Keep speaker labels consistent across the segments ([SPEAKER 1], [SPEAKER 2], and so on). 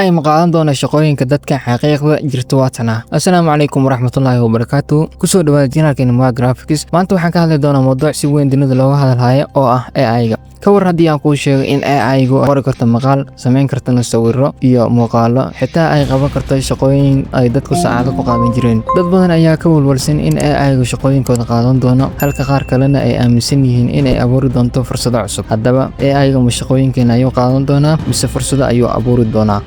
[SPEAKER 1] ay maqaadan doona shaqooyinka dadka xaqiiqda jirto waatana. Assalaamu calaykum waraxmatullaahi wabarakaatuh. Kusoo dhawaada channelkeena Mua Graphics. Maanta waxaan ka hadli doonaa mowduuc si weyn dunida looga hadalhayo oo ah AI-ga. Ka war haddii aan kuu sheego in AI-gu qori karto maqaal, samayn karto sawirro iyo muuqaallo, xitaa ay qaban karto shaqooyin ay dadku saacado ku qaadan jireen. Dad badan ayaa ka walwalsan in AI-gu shaqooyinkooda qaadan doono, halka qaar kalena ay aaminsan yihiin in ay abuuri doonto fursado cusub. Haddaba, AI-ga ma shaqooyinkeena ayuu qaadan doonaa mise fursado ayuu abuuri doonaa?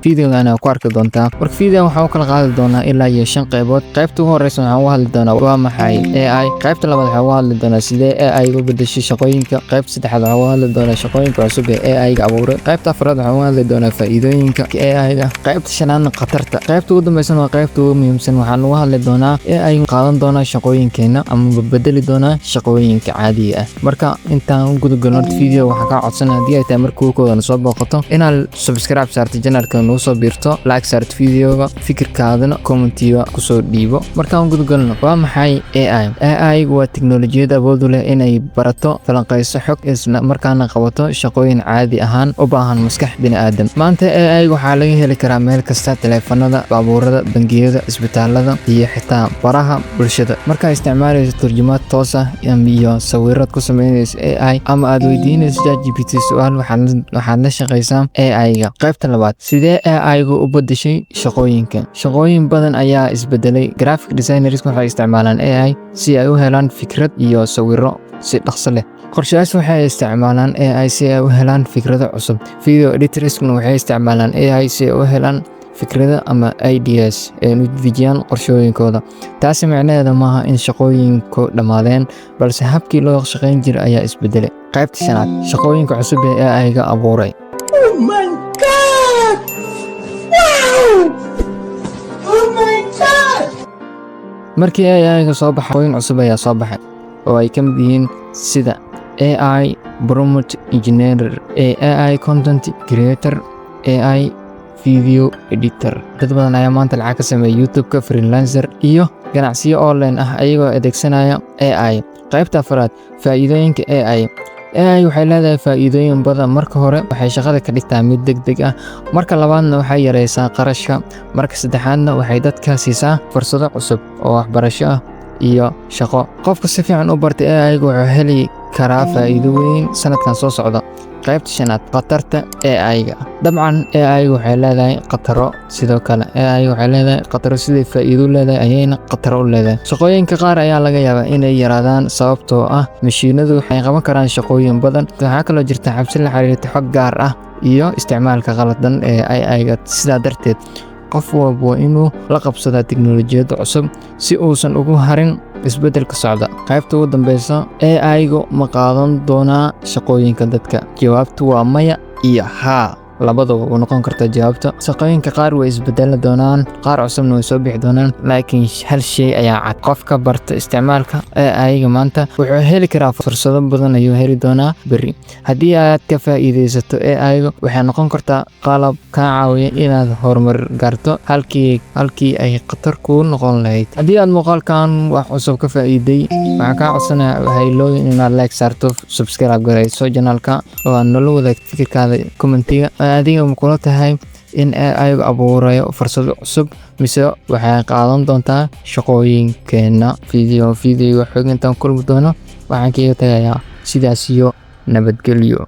[SPEAKER 1] Videogan ku arki doontaa. Marka video waxa uu kala qaadi doonaa ilaa 5 qaybood. Qaybta ugu horeysa waxaan uga hadli doonaa waa maxay AI. Qaybta labaad waxaan uga hadli doonaa sidee AI u bedeshay shaqooyinka. Qaybta saddexaad waxaan uga hadli doonaa shaqooyinka cusub ee AI-ga abuuray. Qaybta afraad waxaan uga hadli doonaa faa'iidooyinka AI-ga. Qaybta shanaadna khatarta. Qaybta ugu dambeysana waa qaybta ugu muhiimsan. Waxaan uga hadli doonaa AI qaadan doona shaqooyinkeena ama bedeli doona shaqooyinka caadiga ah. Marka intaan guda galno video waxaan ka codsanayaa haddii ay tahay markii koowaad soo booqato inaad subscribe saarto channelka soo biirto, like saarto videoga, fikirkaadana commentiga ku soo dhiibo. Markaan guda galno waa maxay AI? AI waa tiknoolajiyad awood u leh inay barato, falanqeyso xog isla markaana qabato shaqooyin caadi ahaan u baahan maskax bini'aadam. Maanta AI waxaa laga heli karaa meel kasta, taleefanada, baabuurada, bangiyada, isbitaalada iyo xitaa baraha bulshada. Markaa isticmaalayso turjumaad toos ah iyo sawirad ku sameynayso AI ama aad weydiinayso ChatGPT su'aal, waxaad la shaqeysaa AI-ga. Qaybta labaad, sidee AI-gu u bedeshay shaqooyinka? Shaqooyin badan ayaa isbedelay. Graphic designers waxay isticmaalaan AI si ay u helaan fikrad iyo sawirro si dhaqso leh. Qorshayaasha waxay isticmaalaan AI si ay u helaan fikrado cusub. Video editors waxay isticmaalaan AI si ay u helaan fikrado ama ideas ee u dejiyaan qorshooyinkooda. Taasi macnaheedu maaha in shaqooyinku dhammaadeen, balse habkii loo shaqayn jiray ayaa isbedelay. Qaybta shanaad, shaqooyinka cusub ee AI-ga abuuray. Markii AI-ga soo baxay, shaqooyin cusub ayaa soo baxay oo ay ka mid yihiin sida AI prompt engineer, AI content creator, AI video editor. Dad badan ayaa maanta lacag ka sameeya YouTube-ka, freelancer iyo ganacsiyo online ah ayagoo adeegsanaya AI. Qaybta afraad, faa'iidooyinka AI. AI waxay leedahay faa'iidooyin badan. Marka hore, waxay shaqada ka dhigtaa mid degdeg ah. Marka labaadna, waxay yareysaa qarashka. Marka saddexaadna, waxay dadka siisaa fursado cusub oo waxbarasho ah iyo shaqo. Qofka si fiican u bartay AI-ga wuxuu heli karaa faa'iido weyn sanadkan soo socda. Qaybta shanaad, khatarta AI-ga. Dabcan AI waxay leedahay khataro, sidoo kale AI waxay leedahay khataro sidii faa'iido leedahay ayayna khataro u leedahay. Shaqooyinka qaar ayaa laga yaabaa inay yaraadaan sababtoo ah mashiinadu waxay qaban karaan shaqooyin badan. Waxaa kaloo jirta cabsi la xiriirta xog gaar ah iyo isticmaalka qaldan ee AI-ga. Sidaa darteed, qof walba waa inuu la qabsadaa tiknoolajiyadda cusub si uusan ugu harin isbeddelka socda. Qaybta ugu dambeysa, AI-gu ma qaadan doonaa shaqooyinka dadka? Jawaabtu waa maya iyo haa. Labadaba u noqon karta jawaabta. Shaqooyinka qaar way isbedeli doonaan, qaar cusubna way soo bixi doonaan, laakiin hal shay ayaa cad. Qofka barta isticmaalka AI-ga maanta wuxuu heli karaa fursado badan ayuu heli doonaa berri. Haddii aad ka faa'iidaysato AI-ga, waxay noqon kartaa qalab kaa caawiya inaad horumar gaarto halkii ay khatar ku noqon lahayd. Haddii aad muuqaalkan wax cusub ka faa'iiday, waxaan kaa codsanayaa haylooyin inaad like saarto, subscribe garayso channelka oo aad nala wadaagto fikirkaada commentiga. Adiga ma kula tahay in AI-gu abuurayo fursado cusub mise waxay qaadan doontaa shaqooyinkeena? Video xog intaan kulmi doono waxaan kaga tagayaa sidaas iyo nabadgelyo.